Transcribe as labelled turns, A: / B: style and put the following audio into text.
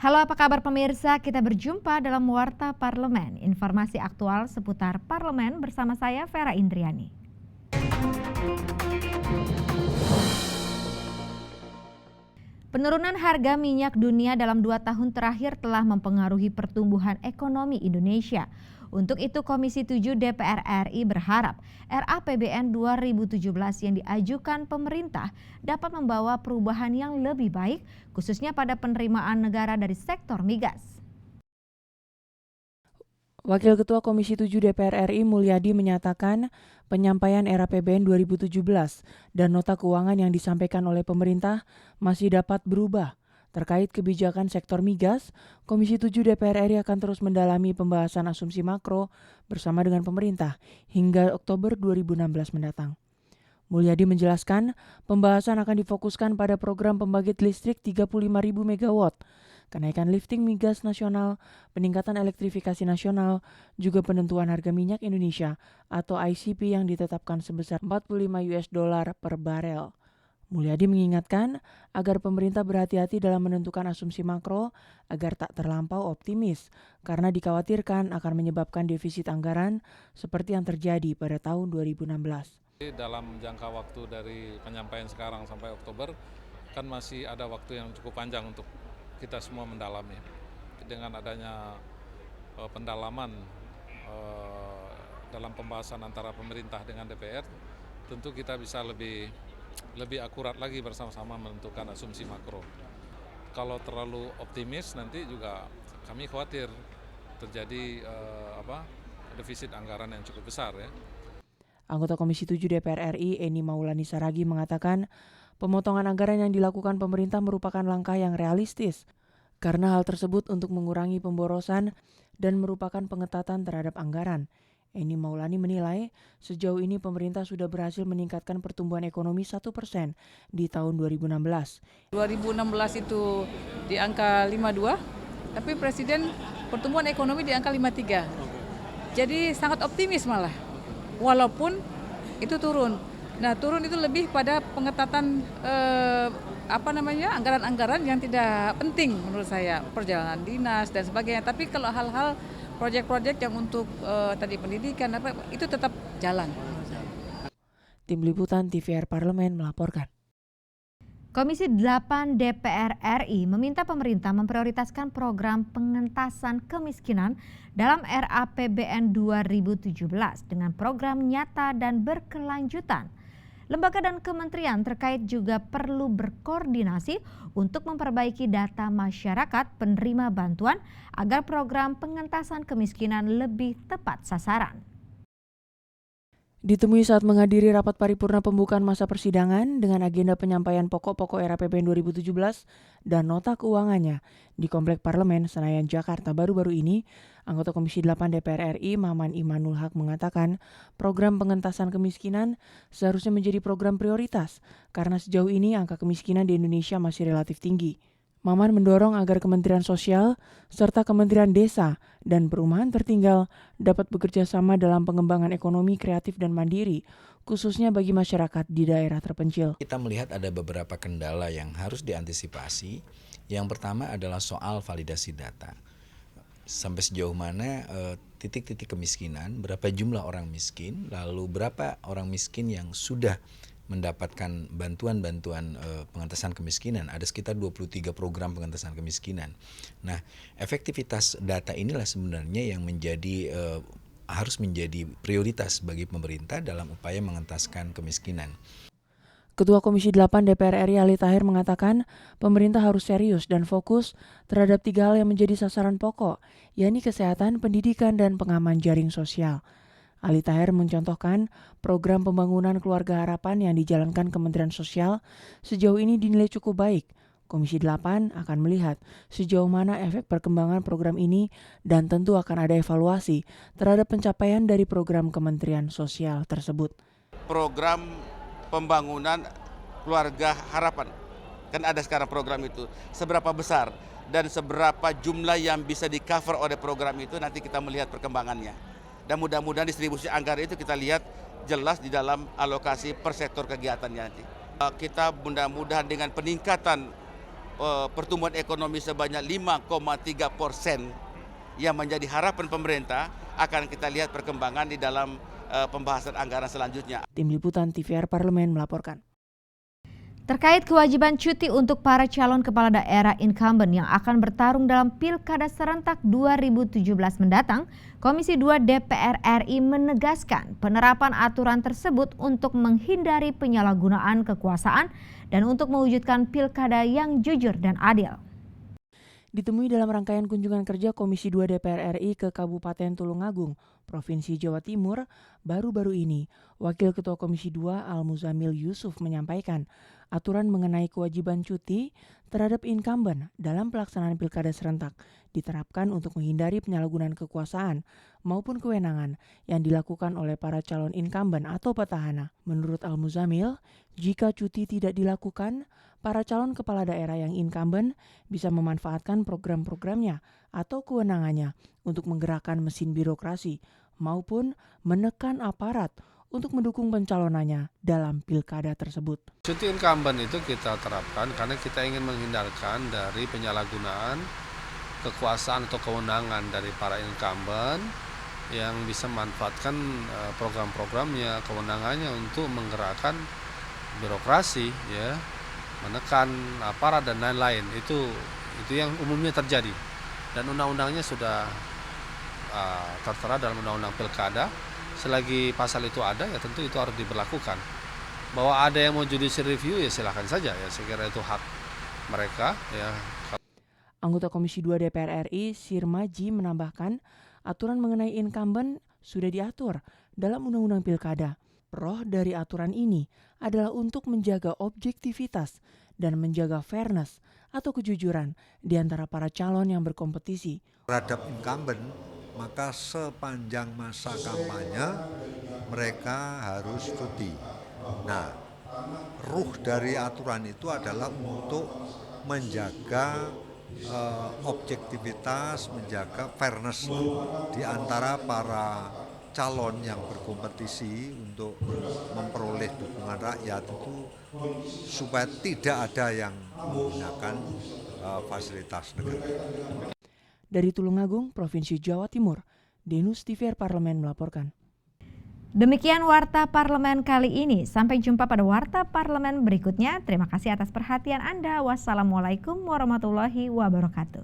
A: Halo, apa kabar pemirsa? Kita berjumpa dalam Warta Parlemen, informasi aktual seputar parlemen bersama saya Vera Indriani. Penurunan harga minyak dunia dalam 2 tahun terakhir telah mempengaruhi pertumbuhan ekonomi Indonesia. Untuk itu Komisi 7 DPR RI berharap RAPBN 2017 yang diajukan pemerintah dapat membawa perubahan yang lebih baik, khususnya pada penerimaan negara dari sektor migas.
B: Wakil Ketua Komisi 7 DPR RI Mulyadi menyatakan penyampaian RAPBN 2017 dan nota keuangan yang disampaikan oleh pemerintah masih dapat berubah. Terkait kebijakan sektor migas, Komisi 7 DPR RI akan terus mendalami pembahasan asumsi makro bersama dengan pemerintah hingga Oktober 2016 mendatang. Mulyadi menjelaskan pembahasan akan difokuskan pada program pembangkit listrik 35.000 MW, kenaikan lifting migas nasional, peningkatan elektrifikasi nasional, juga penentuan harga minyak Indonesia atau ICP yang ditetapkan sebesar $45 per barel. Mulyadi mengingatkan agar pemerintah berhati-hati dalam menentukan asumsi makro agar tak terlampau optimis karena dikhawatirkan akan menyebabkan defisit anggaran seperti yang terjadi pada tahun 2016.
C: Dalam jangka waktu dari penyampaian sekarang sampai Oktober kan masih ada waktu yang cukup panjang untuk kita semua mendalami. Dengan adanya pendalaman dalam pembahasan antara pemerintah dengan DPR, tentu kita bisa lebih akurat lagi bersama-sama menentukan asumsi makro. Kalau terlalu optimis nanti juga kami khawatir terjadi defisit anggaran yang cukup besar ya.
B: Anggota Komisi 7 DPR RI Eni Maulani Saragi mengatakan pemotongan anggaran yang dilakukan pemerintah merupakan langkah yang realistis karena hal tersebut untuk mengurangi pemborosan dan merupakan pengetatan terhadap anggaran. Eni Maulani menilai sejauh ini pemerintah sudah berhasil meningkatkan pertumbuhan ekonomi 1% di tahun 2016.
D: 2016 itu di angka 52, tapi Presiden pertumbuhan ekonomi di angka 53. Jadi sangat optimis malah, walaupun itu turun. Nah turun itu lebih pada pengetatan anggaran-anggaran yang tidak penting menurut saya, perjalanan dinas dan sebagainya. Tapi kalau hal-hal proyek-proyek yang untuk tadi pendidikan itu tetap jalan.
B: Tim Liputan TVR Parlemen melaporkan.
A: Komisi 8 DPR RI meminta pemerintah memprioritaskan program pengentasan kemiskinan dalam RAPBN 2017 dengan program nyata dan berkelanjutan. Lembaga dan kementerian terkait juga perlu berkoordinasi untuk memperbaiki data masyarakat penerima bantuan agar program pengentasan kemiskinan lebih tepat sasaran.
B: Ditemui saat menghadiri rapat paripurna pembukaan masa persidangan dengan agenda penyampaian pokok-pokok RAPBN 2017 dan nota keuangannya di Komplek Parlemen Senayan, Jakarta baru-baru ini, anggota Komisi 8 DPR RI Maman Imanul Haq mengatakan program pengentasan kemiskinan seharusnya menjadi program prioritas karena sejauh ini angka kemiskinan di Indonesia masih relatif tinggi. Maman mendorong agar Kementerian Sosial serta Kementerian Desa dan Perumahan Tertinggal dapat bekerja sama dalam pengembangan ekonomi kreatif dan mandiri, khususnya bagi masyarakat di daerah terpencil.
E: Kita melihat ada beberapa kendala yang harus diantisipasi. Yang pertama adalah soal validasi data. Sampai sejauh mana titik-titik kemiskinan, berapa jumlah orang miskin, lalu berapa orang miskin yang sudah mendapatkan bantuan-bantuan pengentasan kemiskinan. Ada sekitar 23 program pengentasan kemiskinan. Nah, efektivitas data inilah sebenarnya yang harus menjadi prioritas bagi pemerintah dalam upaya mengentaskan kemiskinan.
B: Ketua Komisi 8 DPR RI Ali Tahir mengatakan pemerintah harus serius dan fokus terhadap 3 hal yang menjadi sasaran pokok, yakni kesehatan, pendidikan, dan pengaman jaring sosial. Ali Tahir mencontohkan program pembangunan keluarga harapan yang dijalankan Kementerian Sosial sejauh ini dinilai cukup baik. Komisi 8 akan melihat sejauh mana efek perkembangan program ini dan tentu akan ada evaluasi terhadap pencapaian dari program Kementerian Sosial tersebut.
F: Program pembangunan keluarga harapan, kan ada sekarang program itu, seberapa besar dan seberapa jumlah yang bisa di-cover oleh program itu nanti kita melihat perkembangannya. Dan mudah-mudahan distribusi anggaran itu kita lihat jelas di dalam alokasi per sektor kegiatannya nanti. Kita mudah-mudahan dengan peningkatan pertumbuhan ekonomi sebanyak 5,3% yang menjadi harapan pemerintah, akan kita lihat perkembangan di dalam pembahasan anggaran selanjutnya.
B: Tim Liputan TVR Parlemen melaporkan.
A: Terkait kewajiban cuti untuk para calon kepala daerah incumbent yang akan bertarung dalam Pilkada serentak 2017 mendatang, Komisi 2 DPR RI menegaskan penerapan aturan tersebut untuk menghindari penyalahgunaan kekuasaan dan untuk mewujudkan pilkada yang jujur dan adil.
B: Ditemui dalam rangkaian kunjungan kerja Komisi 2 DPR RI ke Kabupaten Tulungagung, Provinsi Jawa Timur, baru-baru ini, Wakil Ketua Komisi 2 Al-Muzamil Yusuf menyampaikan aturan mengenai kewajiban cuti terhadap incumbent dalam pelaksanaan pilkada serentak diterapkan untuk menghindari penyalahgunaan kekuasaan maupun kewenangan yang dilakukan oleh para calon incumbent atau petahana. Menurut Al-Muzamil, jika cuti tidak dilakukan, para calon kepala daerah yang incumbent bisa memanfaatkan program-programnya atau kewenangannya untuk menggerakkan mesin birokrasi maupun menekan aparat untuk mendukung pencalonannya dalam pilkada tersebut.
G: Cuti incumbent itu kita terapkan karena kita ingin menghindarkan dari penyalahgunaan kekuasaan atau kewenangan dari para incumbent yang bisa memanfaatkan program-programnya, kewenangannya untuk menggerakkan birokrasi, ya, menekan aparat dan lain-lain. Itu yang umumnya terjadi. Dan undang-undangnya sudah tertera dalam undang-undang pilkada. Selagi pasal itu ada, ya tentu itu harus diberlakukan. Bahwa ada yang mau judicial review, ya silakan saja, ya saya kira itu hak mereka, ya.
B: Anggota Komisi 2 DPR RI Sirmaji menambahkan aturan mengenai incumbent sudah diatur dalam Undang-Undang Pilkada. Roh dari aturan ini adalah untuk menjaga objektivitas dan menjaga fairness atau kejujuran di antara para calon yang berkompetisi.
H: Terhadap incumbent, maka sepanjang masa kampanye mereka harus cuti. Nah, ruh dari aturan itu adalah untuk menjaga objektivitas, menjaga fairness di antara para calon yang berkompetisi untuk memperoleh dukungan rakyat itu, supaya tidak ada yang menggunakan fasilitas negara.
B: Dari Tulungagung, Provinsi Jawa Timur, Denus TVR Parlemen melaporkan.
A: Demikian Warta Parlemen kali ini. Sampai jumpa pada Warta Parlemen berikutnya. Terima kasih atas perhatian Anda. Wassalamualaikum warahmatullahi wabarakatuh.